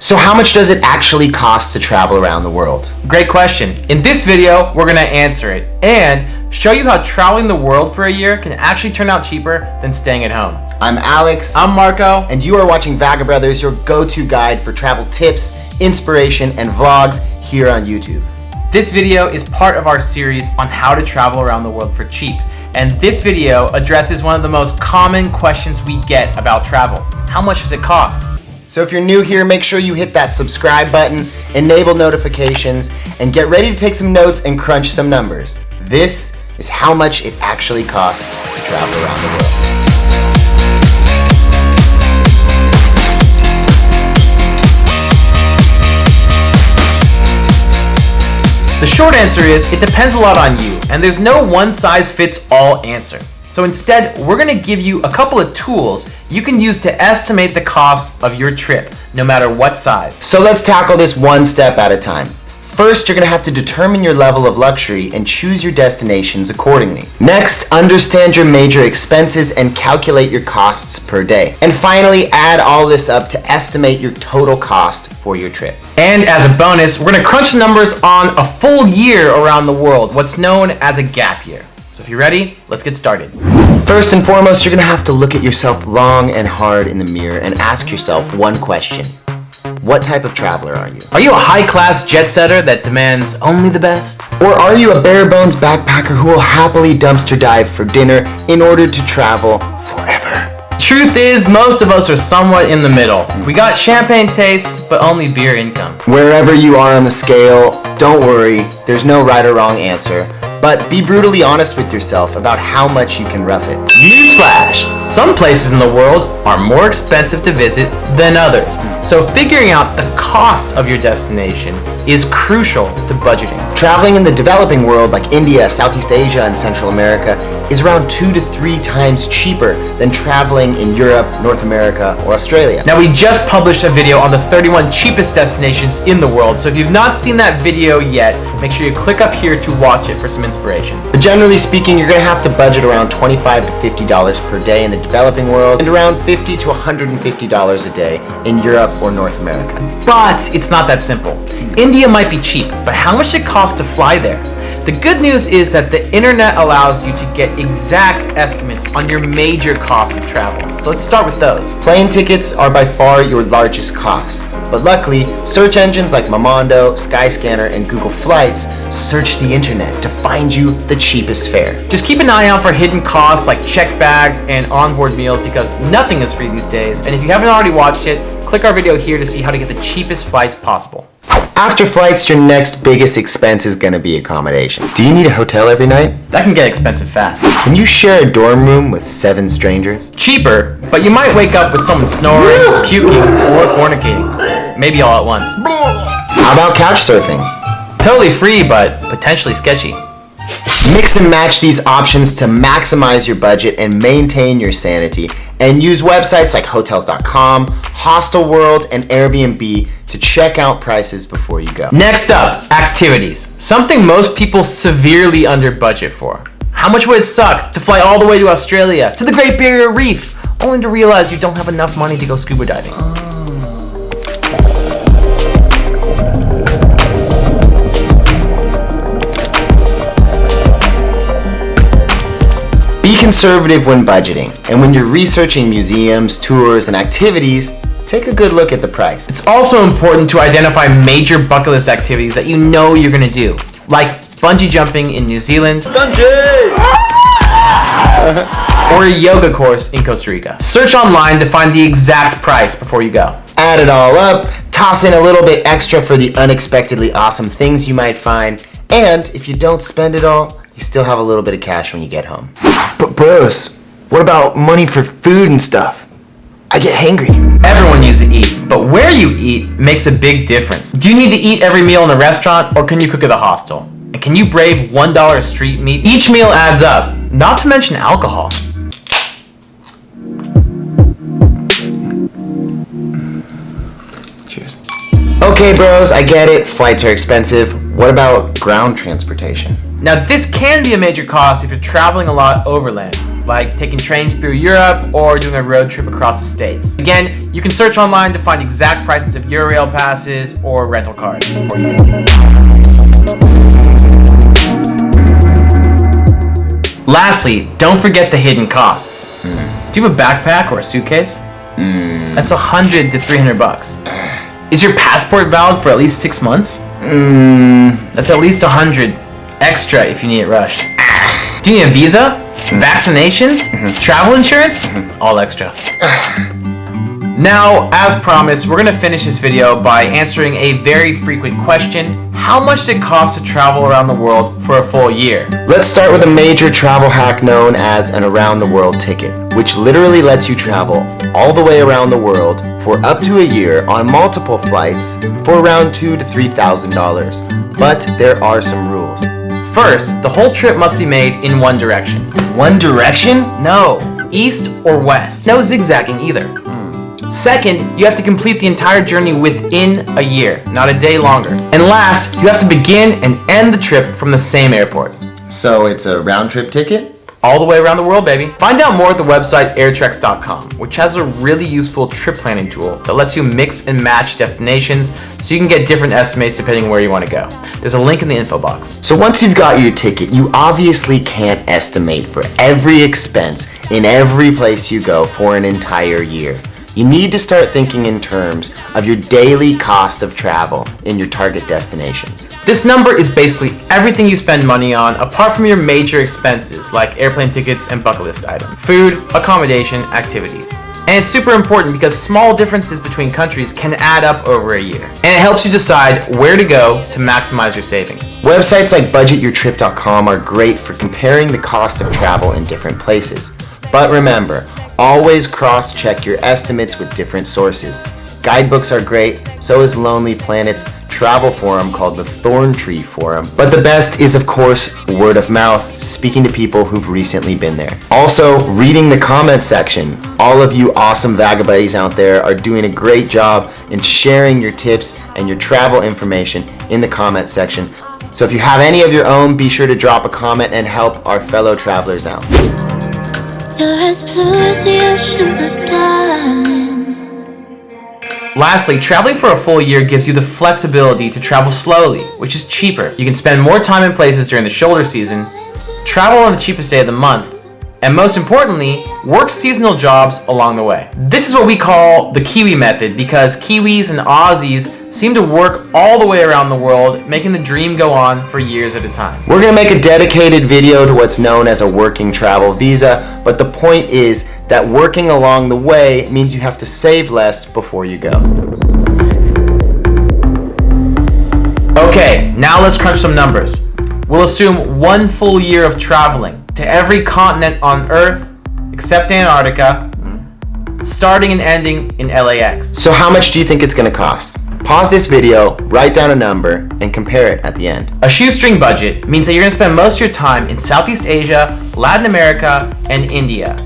So how much does it actually cost to travel around the world? Great question. In this video, we're gonna answer it and show you how traveling the world for a year can actually turn out cheaper than staying at home. I'm Alex. I'm Marko. And you are watching Vagabrothers, your go-to guide for travel tips, inspiration, and vlogs here on YouTube. This video is part of our series on how to travel around the world for cheap. And this video addresses one of the most common questions we get about travel. How much does it cost? So if you're new here, make sure you hit that subscribe button, enable notifications, and get ready to take some notes and crunch some numbers. This is how much it actually costs to travel around the world. The short answer is it depends a lot on you, and there's no one-size-fits-all answer. So instead, we're gonna give you a couple of tools you can use to estimate the cost of your trip, no matter what size. So let's tackle this one step at a time. First, you're gonna have to determine your level of luxury and choose your destinations accordingly. Next, understand your major expenses and calculate your costs per day. And finally, add all this up to estimate your total cost for your trip. And as a bonus, we're gonna crunch the numbers on a full year around the world, what's known as a gap year. So if you're ready, let's get started. First and foremost, you're gonna have to look at yourself long and hard in the mirror and ask yourself one question. What type of traveler are you? Are you a high-class jet setter that demands only the best? Or are you a bare-bones backpacker who will happily dumpster dive for dinner in order to travel forever? Truth is, most of us are somewhat in the middle. We got champagne tastes, but only beer income. Wherever you are on the scale, don't worry, there's no right or wrong answer. But be brutally honest with yourself about how much you can rough it. Newsflash! Some places in the world are more expensive to visit than others. So figuring out the cost of your destination is crucial to budgeting. Traveling in the developing world like India, Southeast Asia, and Central America is around 2 to 3 times cheaper than traveling in Europe, North America, or Australia. Now we just published a video on the 31 cheapest destinations in the world, so if you've not seen that video yet, make sure you click up here to watch it for some inspiration. But generally speaking, you're gonna have to budget around $25 to $50 per day in the developing world and around $50 to $150 a day in Europe or North America. But it's not that simple. India might be cheap, but how much does it cost to fly there? The good news is that the internet allows you to get exact estimates on your major costs of travel. So let's start with those. Plane tickets are by far your largest cost. But luckily, search engines like Momondo, Skyscanner, and Google Flights search the internet to find you the cheapest fare. Just keep an eye out for hidden costs like check bags and onboard meals because nothing is free these days. And if you haven't already watched it, click our video here to see how to get the cheapest flights possible. After flights, your next biggest expense is gonna be accommodation. Do you need a hotel every night? That can get expensive fast. Can you share a dorm room with 7 strangers? Cheaper, but you might wake up with someone snoring, puking, or fornicating. Maybe all at once. How about couch surfing? Totally free, but potentially sketchy. Mix and match these options to maximize your budget and maintain your sanity. And use websites like Hotels.com, Hostelworld, and Airbnb to check out prices before you go. Next up, activities. Something most people severely under budget for. How much would it suck to fly all the way to Australia, to the Great Barrier Reef, only to realize you don't have enough money to go scuba diving? Be conservative when budgeting, and when you're researching museums, tours, and activities, take a good look at the price. It's also important to identify major bucket list activities that you know you're gonna do, like bungee jumping in New Zealand, or a yoga course in Costa Rica. Search online to find the exact price before you go. Add it all up, toss in a little bit extra for the unexpectedly awesome things you might find, and if you don't spend it all, you still have a little bit of cash when you get home. But bros, what about money for food and stuff? I get hangry. Everyone needs to eat, but where you eat makes a big difference. Do you need to eat every meal in a restaurant, or can you cook at the hostel? And can you brave $1 street meat? Each meal adds up, not to mention alcohol. Cheers. Okay bros, I get it, flights are expensive. What about ground transportation? Now this can be a major cost if you're traveling a lot overland, like taking trains through Europe or doing a road trip across the States. Again, you can search online to find exact prices of Eurail passes or rental cars before you go. Lastly, don't forget the hidden costs. Do you have a backpack or a suitcase? That's $100 to $300. Is your passport valid for at least 6 months? That's at least $100 extra if you need it rushed. Do you need a visa? Vaccinations? Travel insurance? All extra. Now, as promised, we're gonna finish this video by answering a very frequent question. How much does it cost to travel around the world for a full year? Let's start with a major travel hack known as an around the world ticket, which literally lets you travel all the way around the world for up to a year on multiple flights for around $2,000 to $3,000. But there are some rules. First, the whole trip must be made in one direction. One direction? No, east or west. No zigzagging either. Second, you have to complete the entire journey within a year, not a day longer. And last, you have to begin and end the trip from the same airport. So it's a round trip ticket? All the way around the world, baby. Find out more at the website airtrex.com, which has a really useful trip planning tool that lets you mix and match destinations so you can get different estimates depending on where you want to go. There's a link in the info box. So once you've got your ticket, you obviously can't estimate for every expense in every place you go for an entire year. You need to start thinking in terms of your daily cost of travel in your target destinations. This number is basically everything you spend money on apart from your major expenses like airplane tickets and bucket list items, food, accommodation, activities. And it's super important because small differences between countries can add up over a year. And it helps you decide where to go to maximize your savings. Websites like budgetyourtrip.com are great for comparing the cost of travel in different places. But remember, always cross-check your estimates with different sources. Guidebooks are great, so is Lonely Planet's travel forum called the Thorn Tree Forum. But the best is, of course, word of mouth, speaking to people who've recently been there. Also, reading the comment section. All of you awesome Vagabrothers out there are doing a great job in sharing your tips and your travel information in the comment section. So if you have any of your own, be sure to drop a comment and help our fellow travelers out. You're as blue as the ocean, my darling. Lastly, traveling for a full year gives you the flexibility to travel slowly, which is cheaper. You can spend more time in places during the shoulder season, travel on the cheapest day of the month, and most importantly, work seasonal jobs along the way. This is what we call the Kiwi Method because Kiwis and Aussies seem to work all the way around the world, making the dream go on for years at a time. We're going to make a dedicated video to what's known as a working travel visa, but the point is that working along the way means you have to save less before you go. Okay, now let's crunch some numbers. We'll assume 1 full year of traveling to every continent on Earth except Antarctica, starting and ending in LAX. So how much do you think it's going to cost? Pause this video, write down a number, and compare it at the end. A shoestring budget means that you're going to spend most of your time in Southeast Asia, Latin America, and India,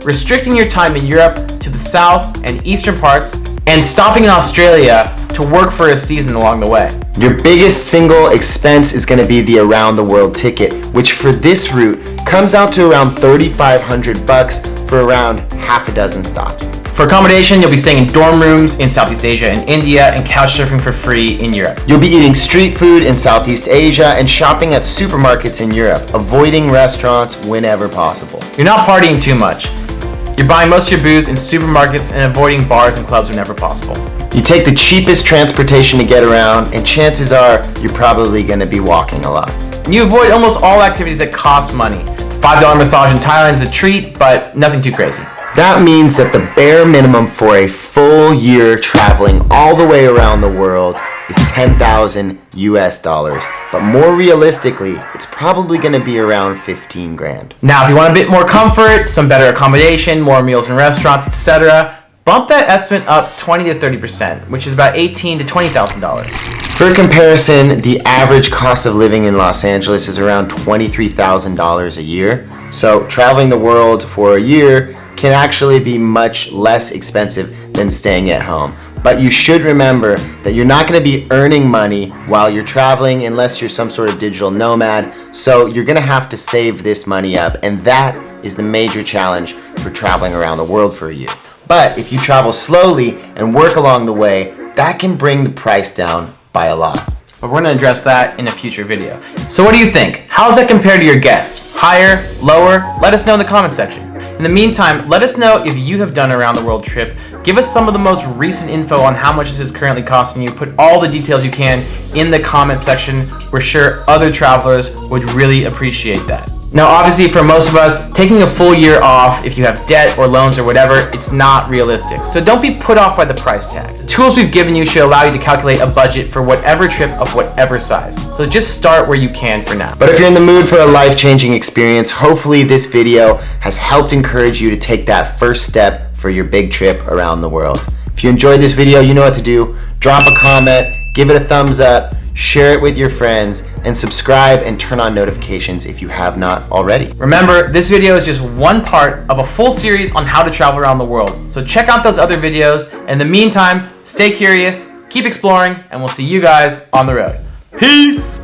restricting your time in Europe to the south and eastern parts, and stopping in Australia to work for a season along the way. Your biggest single expense is going to be the around the world ticket, which for this route comes out to around $3,500 for around half a dozen stops. For accommodation, you'll be staying in dorm rooms in Southeast Asia and India and couch surfing for free in Europe. You'll be eating street food in Southeast Asia and shopping at supermarkets in Europe, avoiding restaurants whenever possible. You're not partying too much. You're buying most of your booze in supermarkets and avoiding bars and clubs whenever possible. You take the cheapest transportation to get around, and chances are you're probably going to be walking a lot. And you avoid almost all activities that cost money. $5 massage in Thailand is a treat, but nothing too crazy. That means that the bare minimum for a full year traveling all the way around the world is $10,000 US, but more realistically, it's probably going to be around 15 grand. Now, if you want a bit more comfort, some better accommodation, more meals in restaurants, etc., bump that estimate up 20 to 30%, which is about $18,000 to $20,000. For comparison, the average cost of living in Los Angeles is around $23,000 a year. So traveling the world for a year can actually be much less expensive than staying at home. But you should remember that you're not going to be earning money while you're traveling unless you're some sort of digital nomad. So you're going to have to save this money up, and that is the major challenge for traveling around the world for you. But if you travel slowly and work along the way, that can bring the price down by a lot. But we're going to address that in a future video. So what do you think? How does that compare to your guest? Higher? Lower? Let us know in the comment section. In the meantime, let us know if you have done a around the world trip. Give us some of the most recent info on how much this is currently costing you. Put all the details you can in the comment section. We're sure other travelers would really appreciate that. Now, obviously, for most of us, taking a full year off, if you have debt or loans or whatever, it's not realistic. So don't be put off by the price tag. The tools we've given you should allow you to calculate a budget for whatever trip of whatever size. So just start where you can for now. But if you're in the mood for a life-changing experience, hopefully this video has helped encourage you to take that first step for your big trip around the world. If you enjoyed this video, you know what to do. Drop a comment, give it a thumbs up, share it with your friends, and subscribe and turn on notifications if you have not already. Remember, this video is just one part of a full series on how to travel around the world. So check out those other videos. In the meantime, stay curious, keep exploring, and we'll see you guys on the road. Peace!